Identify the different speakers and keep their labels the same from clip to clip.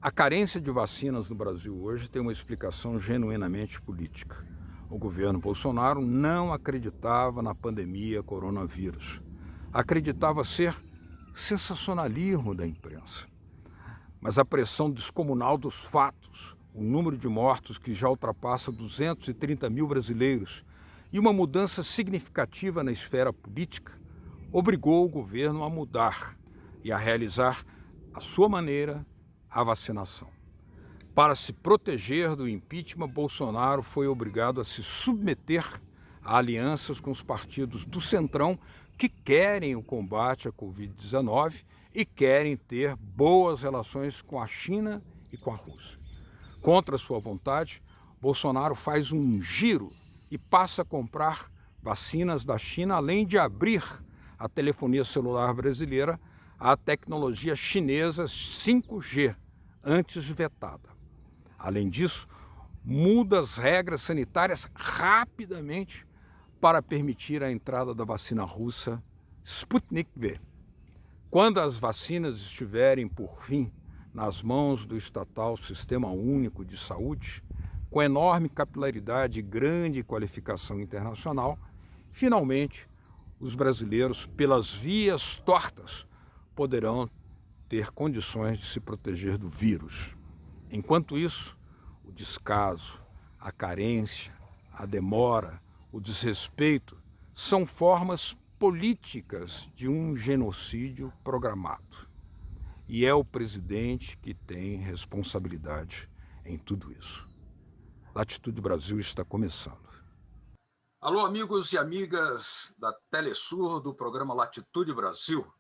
Speaker 1: A carência de vacinas no Brasil hoje tem uma explicação genuinamente política. O governo Bolsonaro não acreditava na pandemia coronavírus. Acreditava ser sensacionalismo da imprensa. Mas a pressão descomunal dos fatos, o número de mortos que já ultrapassa 230 mil brasileiros e uma mudança significativa na esfera política, obrigou o governo a mudar e a realizar, à sua maneira, a vacinação. Para se proteger do impeachment, Bolsonaro foi obrigado a se submeter a alianças com os partidos do Centrão que querem o combate à Covid-19 e querem ter boas relações com a China e com a Rússia. Contra sua vontade, Bolsonaro faz um giro e passa a comprar vacinas da China, além de abrir a telefonia celular brasileira à tecnologia chinesa 5G, antes vetada. Além disso, muda as regras sanitárias rapidamente para permitir a entrada da vacina russa Sputnik V. Quando as vacinas estiverem, por fim, nas mãos do estatal Sistema Único de Saúde, com enorme capilaridade e grande qualificação internacional, finalmente, os brasileiros, pelas vias tortas, poderão ter condições de se proteger do vírus. Enquanto isso, o descaso, a carência, a demora, o desrespeito são formas políticas de um genocídio programado. E é o presidente que tem responsabilidade em tudo isso. Latitude Brasil está começando. Alô, amigos e amigas da Telesur, do programa Latitude Brasil.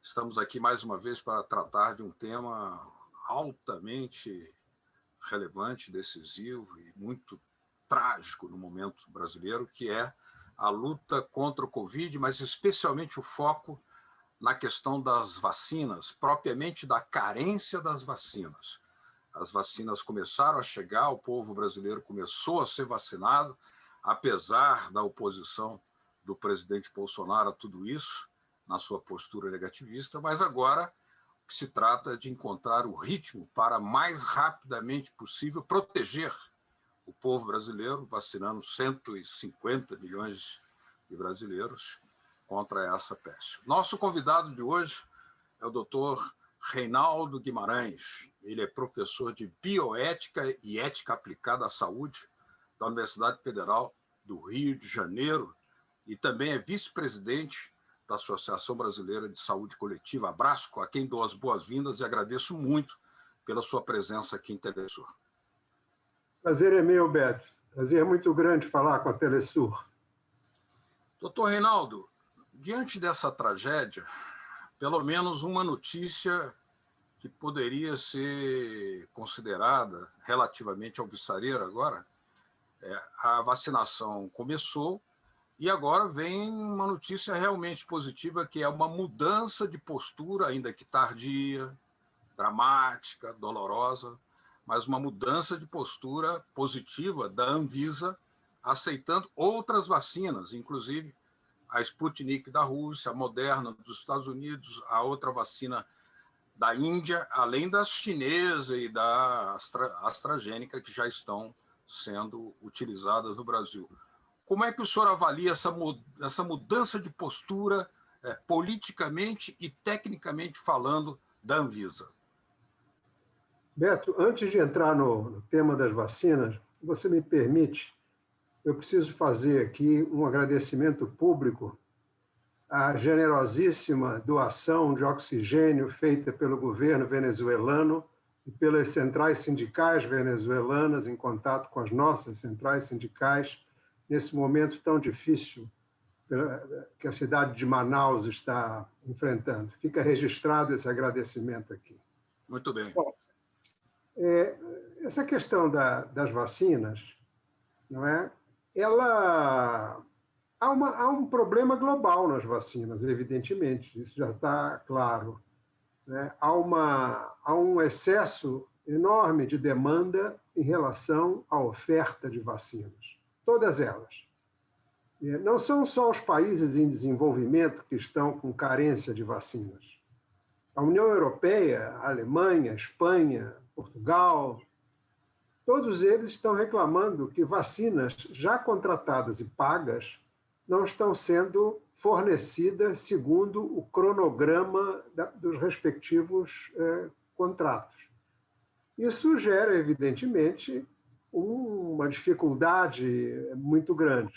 Speaker 1: Estamos aqui mais uma vez para tratar de um tema altamente relevante, decisivo e muito trágico no momento brasileiro, que é a luta contra o Covid, mas especialmente o foco na questão das vacinas, propriamente da carência das vacinas. As vacinas começaram a chegar, o povo brasileiro começou a ser vacinado, apesar da oposição do presidente Bolsonaro a tudo isso, na sua postura negativista, mas agora o que se trata é de encontrar o ritmo para, mais rapidamente possível, proteger o povo brasileiro, vacinando 150 milhões de brasileiros contra essa peste. Nosso convidado de hoje é o doutor Reinaldo Guimarães. Ele é professor de Bioética e Ética Aplicada à Saúde da Universidade Federal do Rio de Janeiro e também é vice-presidente da Associação Brasileira de Saúde Coletiva, Abrasco, a quem dou as boas-vindas e agradeço muito pela sua presença aqui em Telesur.
Speaker 2: Prazer é meu, Beto. Prazer muito grande falar com a Telesur.
Speaker 1: Doutor Reinaldo, diante dessa tragédia, pelo menos uma notícia que poderia ser considerada relativamente alvissareira agora, a vacinação começou e agora vem uma notícia realmente positiva, que é uma mudança de postura, ainda que tardia, dramática, dolorosa, mas uma mudança de postura positiva da Anvisa, aceitando outras vacinas, inclusive a Sputnik da Rússia, a Moderna dos Estados Unidos, a outra vacina da Índia, além da chinesa e da AstraZeneca, que já estão sendo utilizadas no Brasil. Como é que o senhor avalia essa mudança de postura, politicamente e tecnicamente falando, da Anvisa?
Speaker 2: Beto, antes de entrar no tema das vacinas, você me permite, eu preciso fazer aqui um agradecimento público à generosíssima doação de oxigênio feita pelo governo venezuelano e pelas centrais sindicais venezuelanas, em contato com as nossas centrais sindicais, nesse momento tão difícil que a cidade de Manaus está enfrentando. Fica registrado esse agradecimento aqui.
Speaker 1: Muito bem.
Speaker 2: Bom, essa questão das vacinas, não é? Há um problema global nas vacinas, evidentemente, isso já está claro, né? Há um excesso enorme de demanda em relação à oferta de vacinas, todas elas. Não são só os países em desenvolvimento que estão com carência de vacinas. A União Europeia, a Alemanha, a Espanha, Portugal, todos eles estão reclamando que vacinas já contratadas e pagas não estão sendo fornecidas segundo o cronograma dos respectivos contratos. Isso gera, evidentemente, uma dificuldade muito grande.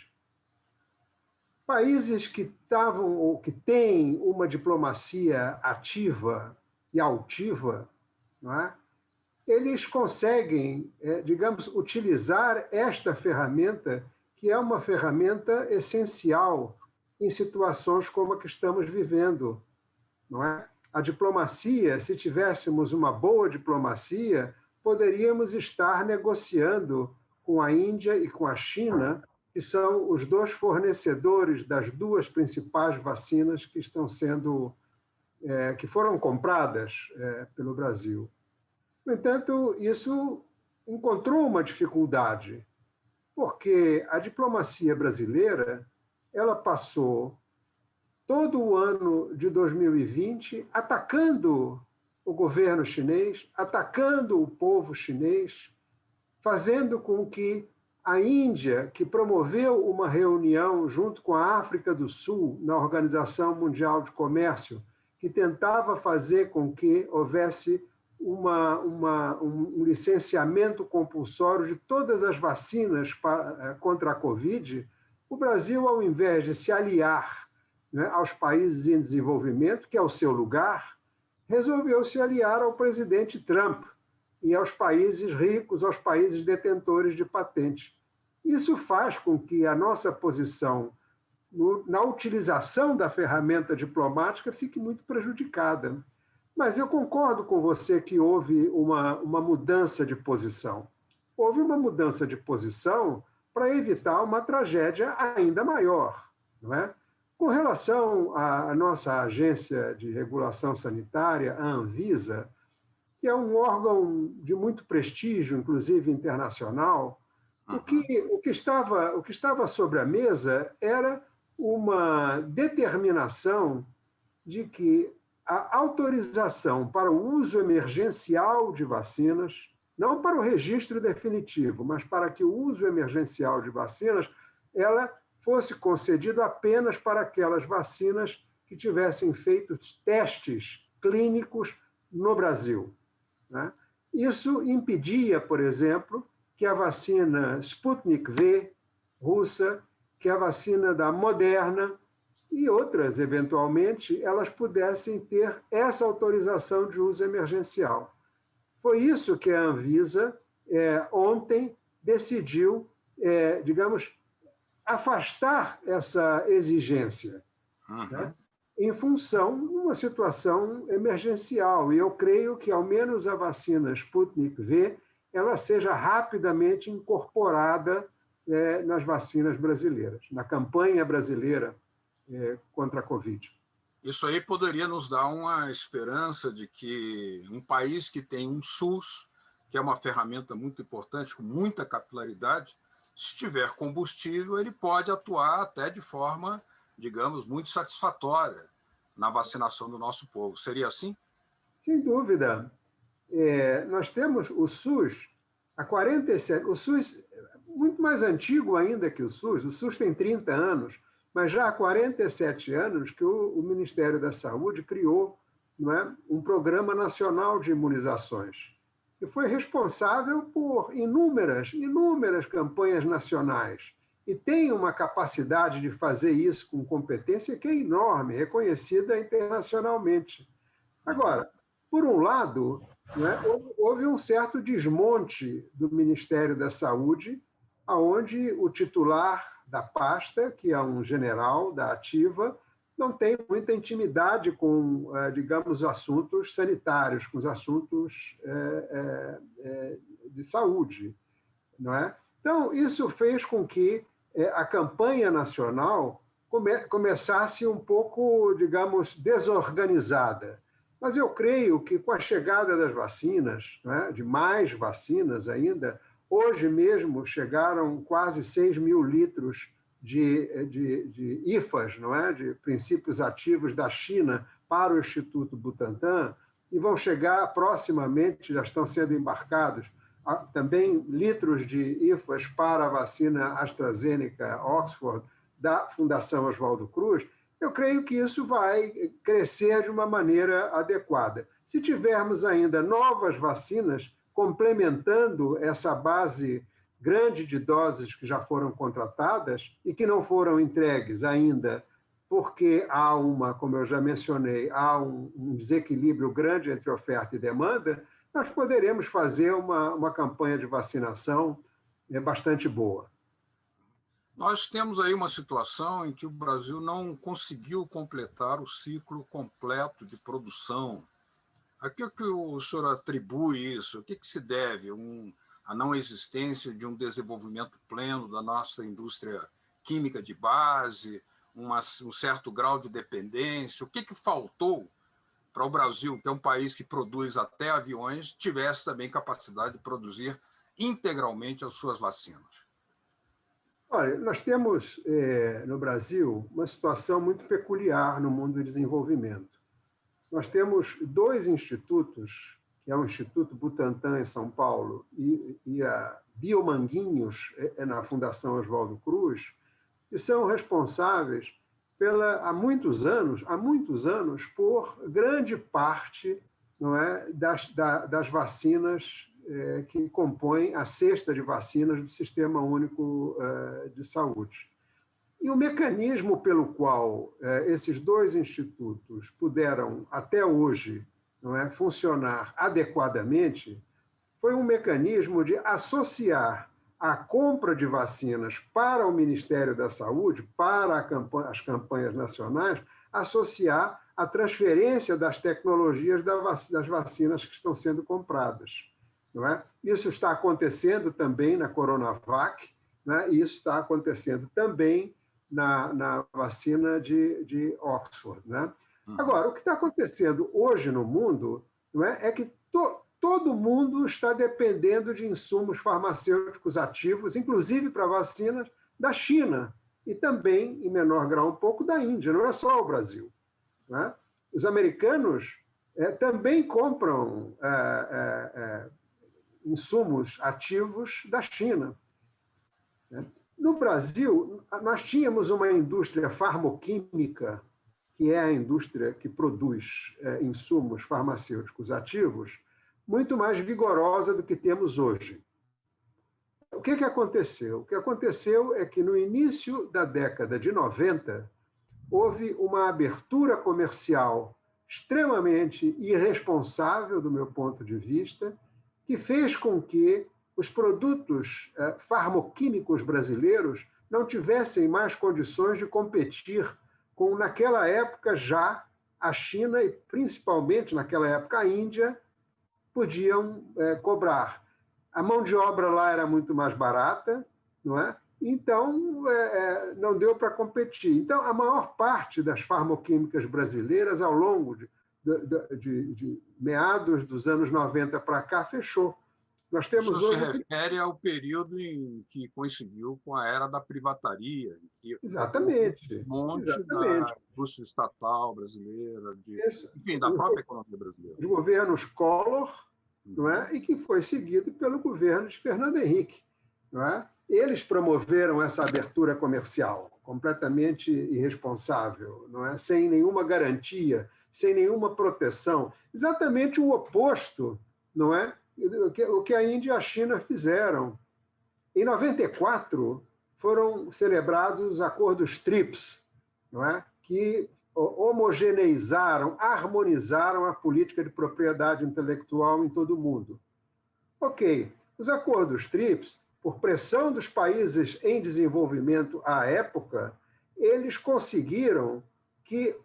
Speaker 2: Países que estavam ou que têm uma diplomacia ativa e altiva, não é? Eles conseguem, digamos, utilizar esta ferramenta, que é uma ferramenta essencial em situações como a que estamos vivendo, não é? A diplomacia, se tivéssemos uma boa diplomacia, poderíamos estar negociando com a Índia e com a China, que são os dois fornecedores das duas principais vacinas que estão sendo, que foram compradas pelo Brasil. No entanto, isso encontrou uma dificuldade, porque a diplomacia brasileira ela passou todo o ano de 2020 atacando o governo chinês, atacando o povo chinês, fazendo com que a Índia, que promoveu uma reunião junto com a África do Sul na Organização Mundial de Comércio, que tentava fazer com que houvesse um licenciamento compulsório de todas as vacinas contra a Covid, o Brasil, ao invés de se aliar, né, aos países em desenvolvimento, que é o seu lugar, resolveu se aliar ao presidente Trump e aos países ricos, aos países detentores de patentes. Isso faz com que a nossa posição na utilização da ferramenta diplomática fique muito prejudicada. Mas eu concordo com você que houve uma mudança de posição. Houve uma mudança de posição para evitar uma tragédia ainda maior, não é? Com relação à nossa agência de regulação sanitária, a Anvisa, que é um órgão de muito prestígio, inclusive internacional, o que estava sobre a mesa era uma determinação de que a autorização para o uso emergencial de vacinas, não para o registro definitivo, mas para que o uso emergencial de vacinas, ela fosse concedida apenas para aquelas vacinas que tivessem feito testes clínicos no Brasil, né? Isso impedia, por exemplo, que a vacina Sputnik V russa, que a vacina da Moderna e outras, eventualmente, elas pudessem ter essa autorização de uso emergencial. Foi isso que a Anvisa, ontem, decidiu, digamos, afastar essa exigência, né, em função de uma situação emergencial. E eu creio que, ao menos, a vacina Sputnik V ela seja rapidamente incorporada nas vacinas brasileiras, na campanha brasileira contra a Covid.
Speaker 1: Isso aí poderia nos dar uma esperança de que um país que tem um SUS, que é uma ferramenta muito importante, com muita capilaridade, se tiver combustível, ele pode atuar até de forma, digamos, muito satisfatória na vacinação do nosso povo. Seria assim?
Speaker 2: Sem dúvida. Nós temos o SUS há 47... O SUS é muito mais antigo ainda que o SUS tem 30 anos, mas já há 47 anos que o Ministério da Saúde criou, não é, um Programa Nacional de Imunizações, que foi responsável por inúmeras campanhas nacionais, e tem uma capacidade de fazer isso com competência que é enorme, reconhecida internacionalmente. Agora, por um lado, né, houve um certo desmonte do Ministério da Saúde, onde o titular da pasta, que é um general da ativa, não tem muita intimidade com, digamos, assuntos sanitários, com os assuntos de saúde, não é? Então, isso fez com que a campanha nacional começasse um pouco, digamos, desorganizada. Mas eu creio que com a chegada das vacinas, né, de mais vacinas ainda, hoje mesmo chegaram quase 6 mil litros de IFAs, não é? De princípios ativos da China para o Instituto Butantan, e vão chegar proximamente, já estão sendo embarcados, também litros de IFAs para a vacina AstraZeneca Oxford da Fundação Oswaldo Cruz. Eu creio que isso vai crescer de uma maneira adequada. Se tivermos ainda novas vacinas complementando essa base grande de doses que já foram contratadas e que não foram entregues ainda, porque há como eu já mencionei, há um desequilíbrio grande entre oferta e demanda, nós poderemos fazer uma campanha de vacinação bastante boa.
Speaker 1: Nós temos aí uma situação em que o Brasil não conseguiu completar o ciclo completo de produção. A que o senhor atribui isso? O que se deve à não existência de um desenvolvimento pleno da nossa indústria química de base, um certo grau de dependência? O que faltou para o Brasil, que é um país que produz até aviões, tivesse também capacidade de produzir integralmente as suas vacinas?
Speaker 2: Olha, nós temos no Brasil uma situação muito peculiar no mundo do desenvolvimento. Nós temos dois institutos, que é o Instituto Butantan em São Paulo e a Biomanguinhos na Fundação Oswaldo Cruz, que são responsáveis há muitos anos, por grande parte, não é, das vacinas que compõem a cesta de vacinas do Sistema Único de Saúde. E o mecanismo pelo qual esses dois institutos puderam, até hoje, não é, funcionar adequadamente foi um mecanismo de associar a compra de vacinas para o Ministério da Saúde, para as campanhas nacionais, associar a transferência das tecnologias das vacinas que estão sendo compradas. Não é? Isso está acontecendo também na Coronavac, né? E isso está acontecendo também na vacina de Oxford. Né? Agora, o que está acontecendo hoje no mundo, não é que todo mundo está dependendo de insumos farmacêuticos ativos, inclusive para vacinas, da China e também, em menor grau, um pouco da Índia, não é só o Brasil. Né? Os americanos também compram insumos ativos da China. Né? No Brasil, nós tínhamos uma indústria farmoquímica, que é a indústria que produz insumos farmacêuticos ativos, muito mais vigorosa do que temos hoje. O que aconteceu? O que aconteceu é que, no início da década de 90, houve uma abertura comercial extremamente irresponsável, do meu ponto de vista, que fez com que os produtos farmoquímicos brasileiros não tivessem mais condições de competir com, naquela época, já a China e, principalmente, naquela época, a Índia, podiam cobrar. A mão de obra lá era muito mais barata, não é? Então, não deu para competir. Então, a maior parte das farmoquímicas brasileiras, ao longo de meados dos anos 90 para cá, fechou. Nós temos
Speaker 1: Isso se refere ao período em que coincidiu com a era da privataria, que
Speaker 2: exatamente.
Speaker 1: Um monte da indústria estatal brasileira, enfim, da própria economia brasileira.
Speaker 2: Os governos Collor, não é? E que foi seguido pelo governo de Fernando Henrique. Não é? Eles promoveram essa abertura comercial completamente irresponsável, não é? Sem nenhuma garantia, sem nenhuma proteção. Exatamente o oposto, não é? O que a Índia e a China fizeram. Em 94, foram celebrados os acordos TRIPS, não é? Que homogeneizaram, harmonizaram a política de propriedade intelectual em todo o mundo. Ok, os acordos TRIPS, por pressão dos países em desenvolvimento à época, eles conseguiram que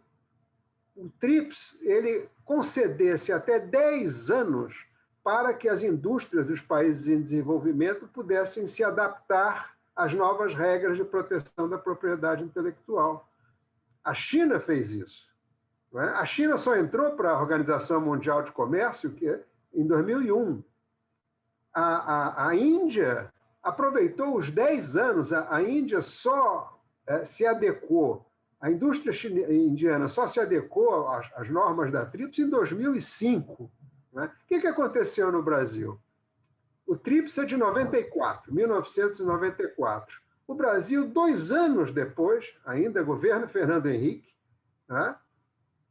Speaker 2: o TRIPS ele concedesse até 10 anos para que as indústrias dos países em desenvolvimento pudessem se adaptar às novas regras de proteção da propriedade intelectual. A China fez isso. Não é? A China só entrou para a Organização Mundial de Comércio em 2001. A Índia aproveitou os 10 anos, a Índia só se adequou A indústria indiana só se adequou às normas da TRIPS em 2005. Né? O que aconteceu no Brasil? O TRIPS é de 94, 1994. O Brasil, 2 anos depois, ainda governo Fernando Henrique, né,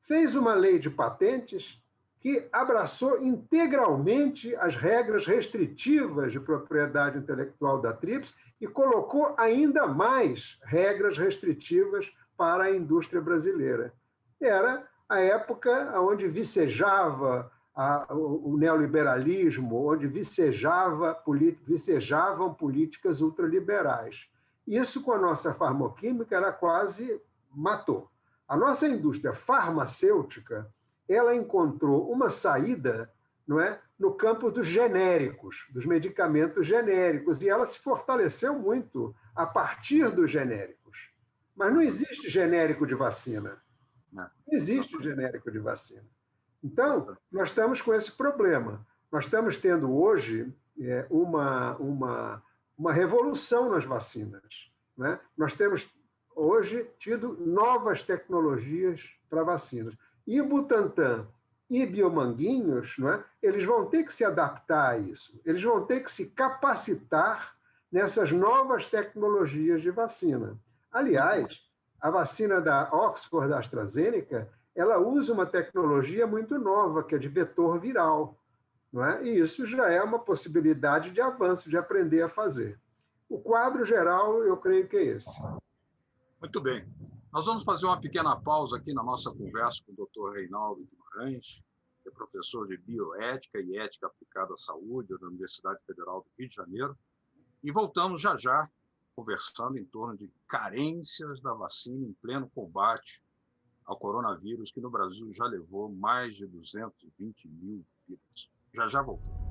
Speaker 2: fez uma lei de patentes que abraçou integralmente as regras restritivas de propriedade intelectual da TRIPS e colocou ainda mais regras restritivas para a indústria brasileira. Era a época onde vicejava o neoliberalismo, onde vicejavam políticas ultraliberais. Isso, com a nossa farmacêutica, ela quase matou. A nossa indústria farmacêutica, ela encontrou uma saída, não é, no campo dos genéricos, dos medicamentos genéricos, e ela se fortaleceu muito a partir dos genéricos. Mas não existe genérico de vacina. Não existe genérico de vacina. Então, nós estamos com esse problema. Nós estamos tendo hoje uma revolução nas vacinas. Né? Nós temos hoje tido novas tecnologias para vacinas. E Butantan e Biomanguinhos, não é? Eles vão ter que se adaptar a isso. Eles vão ter que se capacitar nessas novas tecnologias de vacina. Aliás, a vacina da Oxford, da AstraZeneca, ela usa uma tecnologia muito nova, que é de vetor viral. Não é? E isso já é uma possibilidade de avanço, de aprender a fazer. O quadro geral, eu creio que é esse.
Speaker 1: Muito bem. Nós vamos fazer uma pequena pausa aqui na nossa conversa com o Dr. Reinaldo Guimarães, que é professor de Bioética e Ética Aplicada à Saúde da Universidade Federal do Rio de Janeiro, e voltamos já já conversando em torno de carências da vacina em pleno combate ao coronavírus, que no Brasil já levou mais de 220 mil vidas. Já já voltamos.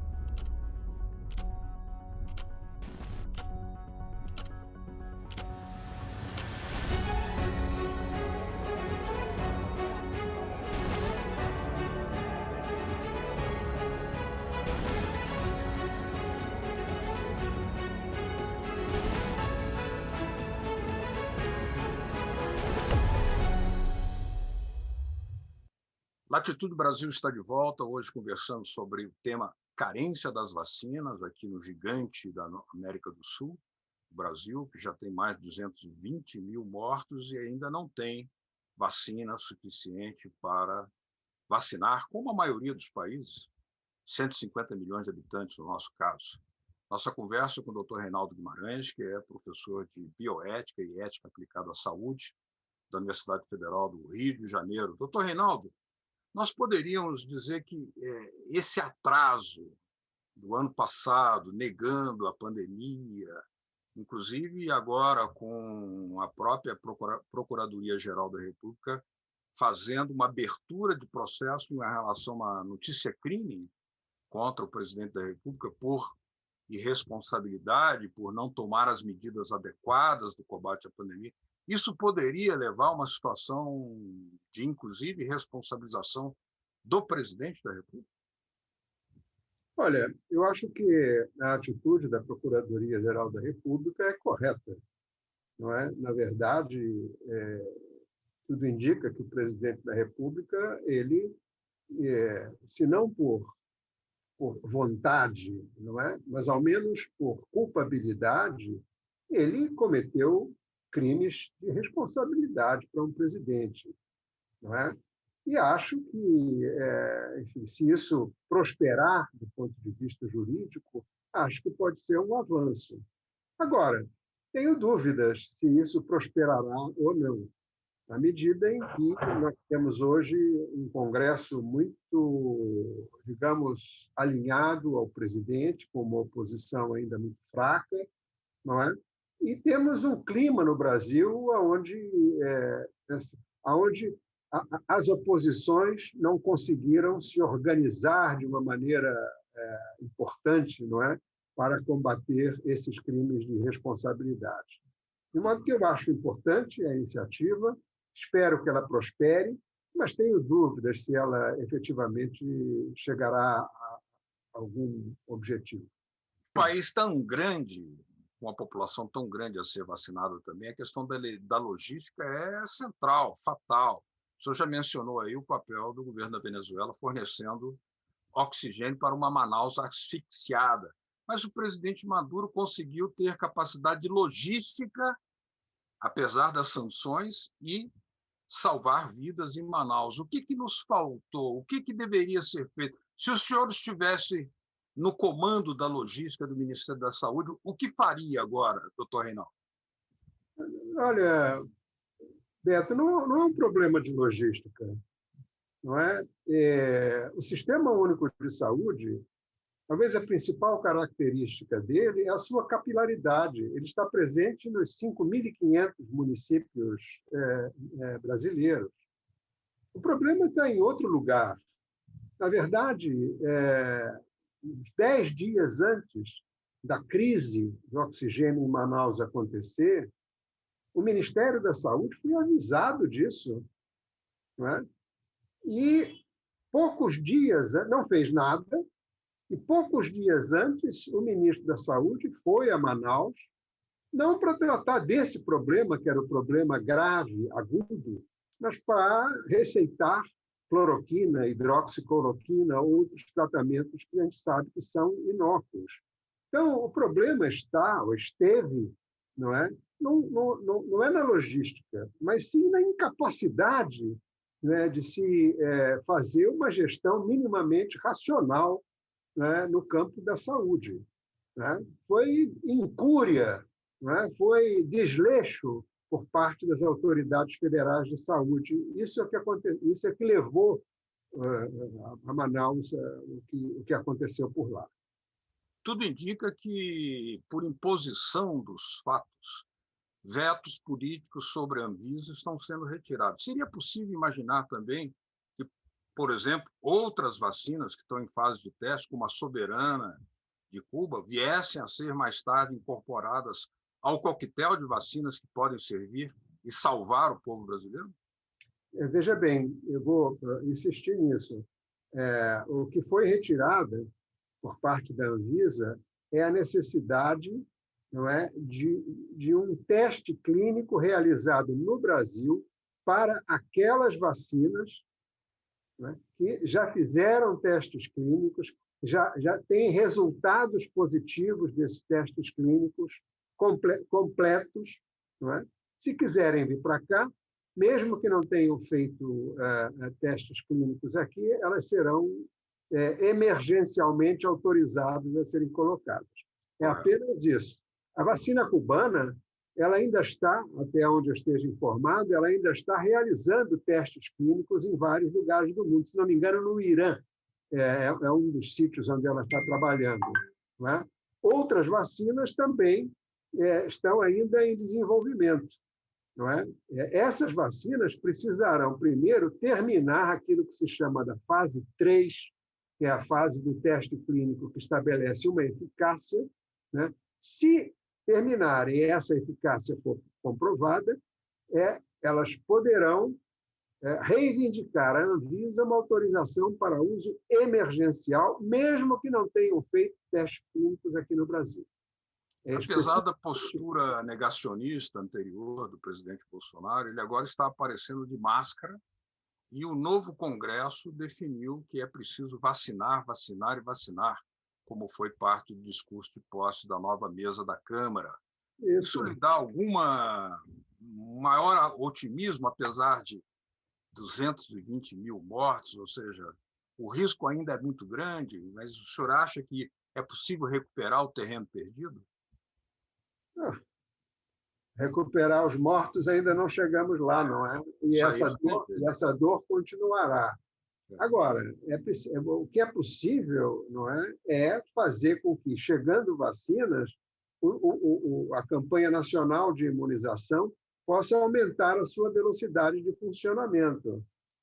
Speaker 1: Latitude Brasil está de volta, hoje conversando sobre o tema carência das vacinas, aqui no gigante da América do Sul, o Brasil, que já tem mais de 220 mil mortos e ainda não tem vacina suficiente para vacinar, como a maioria dos países, 150 milhões de habitantes no nosso caso. Nossa conversa com o Dr. Reinaldo Guimarães, que é professor de Bioética e Ética Aplicada à Saúde da Universidade Federal do Rio de Janeiro. Dr. Reinaldo, nós poderíamos dizer que esse atraso do ano passado, negando a pandemia, inclusive agora com a própria Procuradoria-Geral da República fazendo uma abertura de processo em relação a uma notícia-crime contra o presidente da República por irresponsabilidade, por não tomar as medidas adequadas do combate à pandemia. Isso poderia levar a uma situação de, inclusive, responsabilização do presidente da República?
Speaker 2: Olha, eu acho que a atitude da Procuradoria-Geral da República é correta. Não é? Na verdade, tudo indica que o presidente da República, ele, se não por vontade, não é? Mas ao menos por culpabilidade, ele cometeu crimes de responsabilidade para um presidente, não é? E acho que, enfim, se isso prosperar do ponto de vista jurídico, acho que pode ser um avanço. Agora, tenho dúvidas se isso prosperará ou não, na medida em que nós temos hoje um Congresso muito, digamos, alinhado ao presidente, com uma oposição ainda muito fraca, não é? E temos um clima no Brasil onde as oposições não conseguiram se organizar de uma maneira importante, não é? Para combater esses crimes de responsabilidade. De modo que eu acho importante a iniciativa, espero que ela prospere, mas tenho dúvidas se ela efetivamente chegará a algum objetivo.
Speaker 1: Um país tão grande, com uma população tão grande a ser vacinada também, a questão da logística é central, fatal. O senhor já mencionou aí o papel do governo da Venezuela fornecendo oxigênio para uma Manaus asfixiada. Mas o presidente Maduro conseguiu ter capacidade de logística, apesar das sanções, e salvar vidas em Manaus. O que nos faltou? O que deveria ser feito? Se o senhor estivesse no comando da logística do Ministério da Saúde, o que faria agora, doutor Reinaldo?
Speaker 2: Olha, Beto, não é um problema de logística, não é? O Sistema Único de Saúde, talvez a principal característica dele é a sua capilaridade. Ele está presente nos 5.500 municípios brasileiros. O problema está em outro lugar. Na verdade, 10 dias antes da crise do oxigênio em Manaus acontecer, o Ministério da Saúde foi avisado disso, não é? E poucos dias, não fez nada, e poucos dias antes, o ministro da Saúde foi a Manaus, não para tratar desse problema, que era o problema grave, agudo, mas para receitar cloroquina, hidroxicloroquina, outros tratamentos que a gente sabe que são inócuos. Então, o problema está, ou esteve, não é? Não é na logística, mas sim na incapacidade, né, de se fazer uma gestão minimamente racional, né, no campo da saúde. Né? Foi incúria, né? Foi desleixo por parte das autoridades federais de saúde. Isso é que levou a Manaus o que aconteceu por lá.
Speaker 1: Tudo indica que, por imposição dos fatos, vetos políticos sobre a Anvisa estão sendo retirados. Seria possível imaginar também que, por exemplo, outras vacinas que estão em fase de teste, como a Soberana de Cuba, viessem a ser mais tarde incorporadas ao coquetel de vacinas que podem servir e salvar o povo brasileiro?
Speaker 2: Veja bem, eu vou insistir nisso. O que foi retirado por parte da Anvisa é a necessidade, não é, de um teste clínico realizado no Brasil para aquelas vacinas, né, que já fizeram testes clínicos, já têm resultados positivos desses testes clínicos completos. Não é? Se quiserem vir para cá, mesmo que não tenham feito testes clínicos aqui, elas serão emergencialmente autorizadas a serem colocadas. É apenas isso. A vacina cubana, ela ainda está, até onde eu esteja informado, ela ainda está realizando testes clínicos em vários lugares do mundo. Se não me engano, no Irã é um dos sítios onde ela está trabalhando. Não é? Outras vacinas também estão ainda em desenvolvimento. Não é? Essas vacinas precisarão, primeiro, terminar aquilo que se chama da fase 3, que é a fase do teste clínico que estabelece uma eficácia. Né? Se terminarem e essa eficácia for comprovada, elas poderão reivindicar à Anvisa uma autorização para uso emergencial, mesmo que não tenham feito testes clínicos aqui no Brasil.
Speaker 1: Apesar da postura negacionista anterior do presidente Bolsonaro, ele agora está aparecendo de máscara e o novo Congresso definiu que é preciso vacinar, vacinar e vacinar, como foi parte do discurso de posse da nova mesa da Câmara. Isso lhe dá alguma maior otimismo, apesar de 220 mil mortos, ou seja, o risco ainda é muito grande, mas o senhor acha que é possível recuperar o terreno perdido?
Speaker 2: Recuperar os mortos ainda não chegamos lá, não é? E essa dor continuará. Agora, o que é possível, não é fazer com que, chegando vacinas, a campanha nacional de imunização possa aumentar a sua velocidade de funcionamento.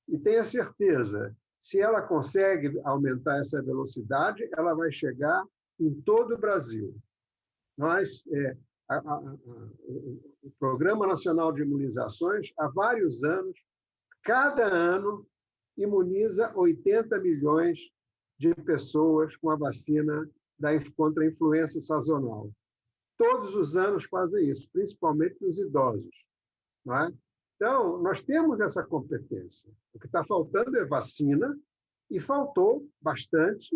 Speaker 2: E tenha certeza, se ela consegue aumentar essa velocidade, ela vai chegar em todo o Brasil. O Programa Nacional de Imunizações, há vários anos, cada ano, imuniza 80 milhões de pessoas com a vacina contra a influenza sazonal. todos os anos fazem isso, principalmente nos idosos. Não é? Então, nós temos essa competência. O que está faltando é vacina, e faltou bastante,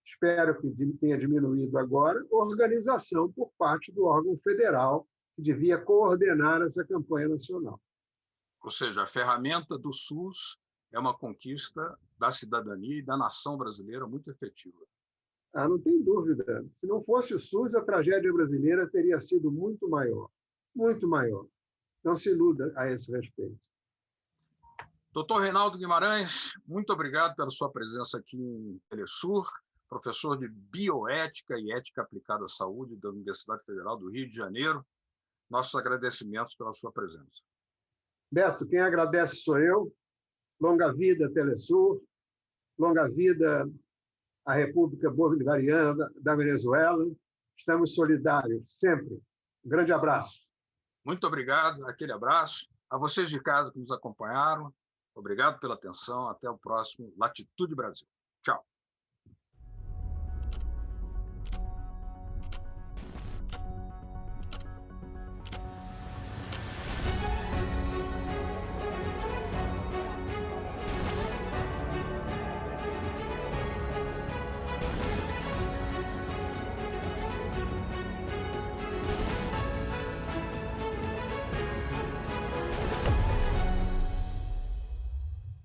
Speaker 2: espero que tenha diminuído agora, organização por parte do órgão federal, que devia coordenar essa campanha nacional.
Speaker 1: Ou seja, a ferramenta do SUS é uma conquista da cidadania e da nação brasileira muito efetiva.
Speaker 2: Ah, não tem dúvida. Se não fosse o SUS, a tragédia brasileira teria sido muito maior. Muito maior. Não se iluda a esse respeito.
Speaker 1: Doutor Reinaldo Guimarães, muito obrigado pela sua presença aqui em Telesur, professor de Bioética e Ética Aplicada à Saúde da Universidade Federal do Rio de Janeiro. Nossos agradecimentos pela sua presença.
Speaker 2: Beto, quem agradece sou eu. Longa vida, Telesur. Longa vida à República Bolivariana da Venezuela. Estamos solidários, sempre. Um grande abraço.
Speaker 1: Muito obrigado, aquele abraço. A vocês de casa que nos acompanharam, obrigado pela atenção. Até o próximo Latitude Brasil.